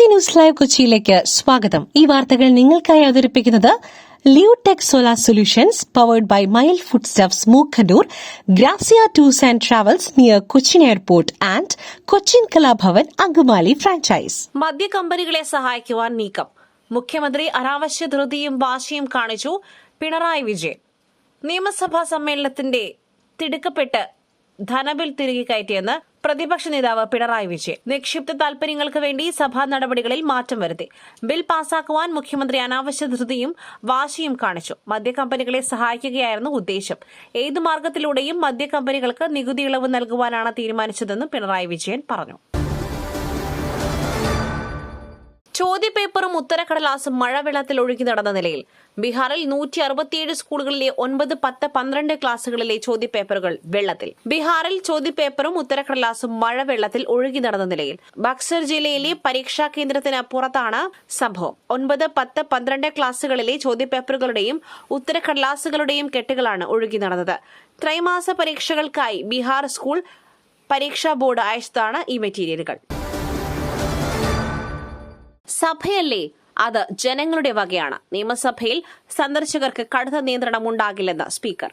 BBC news live കൊച്ചിയിലേക്ക് സ്വാഗതം. ഈ വാർത്തകൾ നിങ്ങൾക്കായി അവതരിപ്പിക്കുന്നത് Leotech solar solutions powered by Mile foodstuffs Mookkannoor, Grazia tours and travels near Cochin airport and Cochin Kalabhavan Angamaly franchise. മദ്യ കമ്പനികളെ സഹായിക്കുവാൻ നീക്കം. മുഖ്യമന്ത്രി അനാവശ്യ ധൃതിയും വാശിയും കാണിച്ചു പിണറായി വിജയൻ. നിയമസഭാ സമ്മേളനത്തിന്റെ തിടുക്കപ്പെട്ട് ധനബിൽ തിരികെ കയറ്റിയെന്ന് പ്രതിപക്ഷ നേതാവ് പിണറായി വിജയൻ. നിക്ഷിപ്ത താൽപര്യങ്ങൾക്ക് വേണ്ടി സഭാ നടപടികളിൽ മാറ്റം വരുത്തി. ബിൽ പാസാക്കുവാൻ മുഖ്യമന്ത്രി അനാവശ്യ ധൃതിയും വാശിയും കാണിച്ചു. മദ്യകമ്പനികളെ സഹായിക്കുകയായിരുന്നു ഉദ്ദേശം. ഏതു മാർഗത്തിലൂടെയും മദ്യകമ്പനികൾക്ക് നികുതി ഇളവ് നൽകുവാനാണ് തീരുമാനിച്ചതെന്ന് പിണറായി വിജയൻ പറഞ്ഞു. ചോദ്യപേപ്പറും ഉത്തരക്കടലാസും മഴവെള്ളത്തിൽ ഒഴുകി നടന്ന നിലയിൽ ബീഹാറിൽ 167 സ്കൂളുകളിലെ 9, 10, 12 ക്ലാസുകളിലെ ചോദ്യപേപ്പറുകൾ വെള്ളത്തിൽ. ബീഹാറിൽ ചോദ്യപേപ്പറും ഉത്തരക്കടലാസും മഴവെള്ളത്തിൽ ഒഴുകി നടന്ന നിലയിൽ ബക്സർ ജില്ലയിലെ പരീക്ഷാ കേന്ദ്രത്തിന് പുറത്താണ് സംഭവം. 9, 10, 12 ക്ലാസുകളിലെ ചോദ്യപേപ്പറുകളുടെയും ഉത്തരക്കടലാസുകളുടെയും കെട്ടുകളാണ് ഒഴുകി നടന്നത്. ത്രൈമാസ പരീക്ഷകൾക്കായി ബീഹാർ സ്കൂൾ പരീക്ഷാ ബോർഡ് അയച്ചതാണ് ഈ മെറ്റീരിയലുകൾ. സഭയല്ലേ, അത് ജനങ്ങളുടെ വകയാണ്. നിയമസഭയിൽ സന്ദർശകർക്ക് കടുത്ത നിയന്ത്രണം ഉണ്ടാകില്ലെന്ന് സ്പീക്കർ.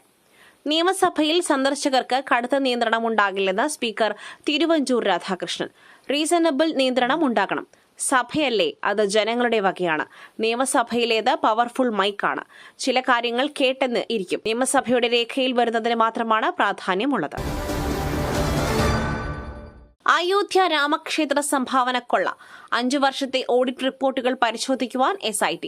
നിയമസഭയിൽ സന്ദർശകർക്ക് കടുത്ത നിയന്ത്രണം ഉണ്ടാകില്ലെന്ന് സ്പീക്കർ തിരുവഞ്ചൂർ രാധാകൃഷ്ണൻ. റീസണബിൾ നിയന്ത്രണം ഉണ്ടാകണം. സഭയല്ലേ, അത് ജനങ്ങളുടെ വകയാണ്. നിയമസഭയിലേത് പവർഫുൾ മൈക്കാണ്. ചില കാര്യങ്ങൾ കേട്ടെന്ന് ഇരിക്കും. നിയമസഭയുടെ രേഖയിൽ വരുന്നതിന് മാത്രമാണ് പ്രാധാന്യമുള്ളത്. അയോധ്യ രാമക്ഷേത്ര സംഭാവന കൊള്ള 5 വർഷത്തെ ഓഡിറ്റ് റിപ്പോർട്ടുകൾ പരിശോധിക്കുവാൻ SIT.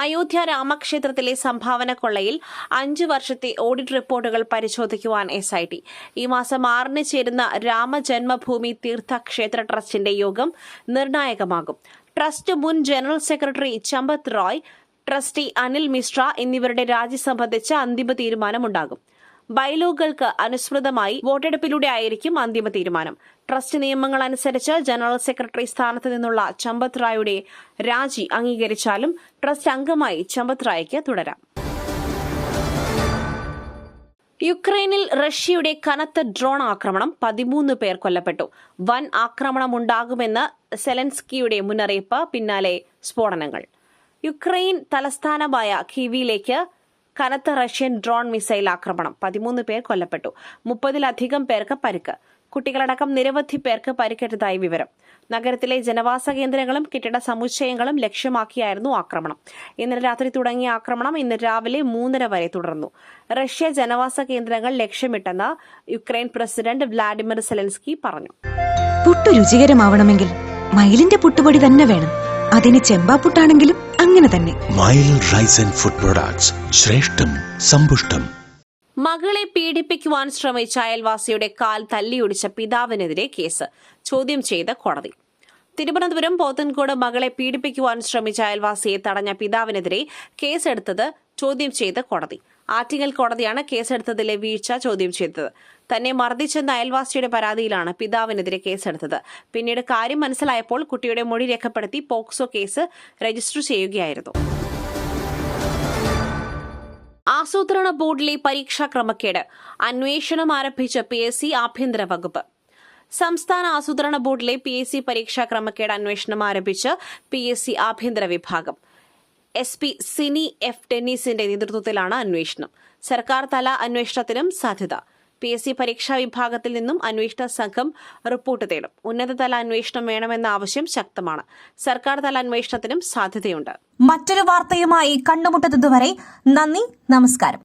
അയോധ്യ രാമക്ഷേത്രത്തിലെ സംഭാവന കൊള്ളയിൽ 5 വർഷത്തെ ഓഡിറ്റ് റിപ്പോർട്ടുകൾ പരിശോധിക്കുവാൻ SIT. ഈ മാസം 6 ചേരുന്ന രാമജന്മഭൂമി തീർത്ഥ ക്ഷേത്ര ട്രസ്റ്റിന്റെ യോഗം നിർണായകമാകും. ട്രസ്റ്റ് മുൻ general secretary Champat Roy, trustee Anil Mishra എന്നിവരുടെ രാജി സംബന്ധിച്ച് അന്തിമ തീരുമാനമുണ്ടാകും. ബൈലോകൾക്ക് അനുസൃതമായി വോട്ടെടുപ്പിലൂടെ ആയിരിക്കും അന്തിമ തീരുമാനം. ട്രസ്റ്റ് നിയമങ്ങൾ അനുസരിച്ച് ജനറൽ സെക്രട്ടറി സ്ഥാനത്ത് നിന്നുള്ള ചമ്പത് റായുടെ രാജി അംഗീകരിച്ചാലും ട്രസ്റ്റ് അംഗമായി ചമ്പത് റായ്ക്ക് തുടരാം. യുക്രൈനിൽ റഷ്യയുടെ കനത്ത ഡ്രോൺ ആക്രമണം, 13 പേർ കൊല്ലപ്പെട്ടു. വൻ ആക്രമണമുണ്ടാകുമെന്ന് സെലൻസ്കിയുടെ മുന്നറിയിപ്പ്, പിന്നാലെ സ്ഫോടനങ്ങൾ. യുക്രൈൻ തലസ്ഥാനമായ കീവിലേക്ക് കനത്ത റഷ്യൻ ഡ്രോൺ മിസൈൽ ആക്രമണം, 13 പേർ കൊല്ലപ്പെട്ടു. 30-ലധികം പേർക്ക് പരിക്ക്. കുട്ടികളടക്കം നിരവധി പേർക്ക് പരിക്കേറ്റതായി വിവരം. നഗരത്തിലെ ജനവാസ കേന്ദ്രങ്ങളും കെട്ടിട സമുച്ചയങ്ങളും ലക്ഷ്യമാക്കിയായിരുന്നു ആക്രമണം. ഇന്നലെ രാത്രി തുടങ്ങിയ ആക്രമണം ഇന്ന് രാവിലെ 3:30 വരെ തുടർന്നു. റഷ്യ ജനവാസ കേന്ദ്രങ്ങൾ ലക്ഷ്യമിട്ടെന്ന് യുക്രൈൻ പ്രസിഡന്റ് വ്ളാഡിമിർ സെലൻസ്കി പറഞ്ഞു. പുട്ടു രുചികരമാവണമെങ്കിൽ മയിലിന്റെ പുട്ടുപൊടി തന്നെ വേണം. അതിന് ചെമ്പാപ്പുട്ടാണെങ്കിലും അങ്ങനെ തന്നെ. Mile rice and food products, ശ്രേഷ്ഠം സമ്പുഷ്ടം. മകളെ പീഡിപ്പിക്കുവാൻ ശ്രമിച്ച അയൽവാസിയുടെ കാൽ തല്ലിയൊടിച്ച പിതാവിനെതിരെ കേസ്, ചോദ്യം ചെയ്ത് കോടതി. തിരുവനന്തപുരം പോത്തൻകോട് മകളെ പീഡിപ്പിക്കുവാൻ ശ്രമിച്ച അയൽവാസിയെ തടഞ്ഞ പിതാവിനെതിരെ കേസെടുത്തത് ചോദ്യം ചെയ്ത് കോടതി. ആറ്റിങ്ങൽ കോടതിയാണ് കേസെടുത്തതിലെ വീഴ്ച ചോദ്യം ചെയ്തത്. തന്നെ മർദ്ദിച്ചെന്ന അയൽവാസിയുടെ പരാതിയിലാണ് പിതാവിനെതിരെ കേസെടുത്തത്. പിന്നീട് കാര്യം മനസ്സിലായപ്പോൾ കുട്ടിയുടെ മൊഴി രേഖപ്പെടുത്തി പോക്സോ കേസ് രജിസ്റ്റർ ചെയ്യുകയായിരുന്നു. ആസൂത്രണ ബോർഡിലെ പരീക്ഷാ ക്രമക്കേട്, അന്വേഷണം ആരംഭിച്ച PSC ആഭ്യന്തര വകുപ്പ്. സംസ്ഥാന ആസൂത്രണ ബോർഡിലെ PSC പരീക്ഷാ ക്രമക്കേട് അന്വേഷണം ആരംഭിച്ച് PSC ആഭ്യന്തര വിഭാഗം. SP സിനി F ടെന്നീസിന്റെ നേതൃത്വത്തിലാണ് അന്വേഷണം. സർക്കാർ തല അന്വേഷണത്തിനും സാധ്യത. PSC പരീക്ഷാ വിഭാഗത്തിൽ നിന്നും അന്വേഷണ സംഘം റിപ്പോർട്ട് തേടും. ഉന്നതതല അന്വേഷണം വേണമെന്ന ആവശ്യം ശക്തമാണ്. സർക്കാർ തല അന്വേഷണത്തിനും സാധ്യതയുണ്ട്. മറ്റൊരു വാർത്തയുമായി കണ്ടുമുട്ടുന്നതുവരെ നന്ദി, നമസ്കാരം.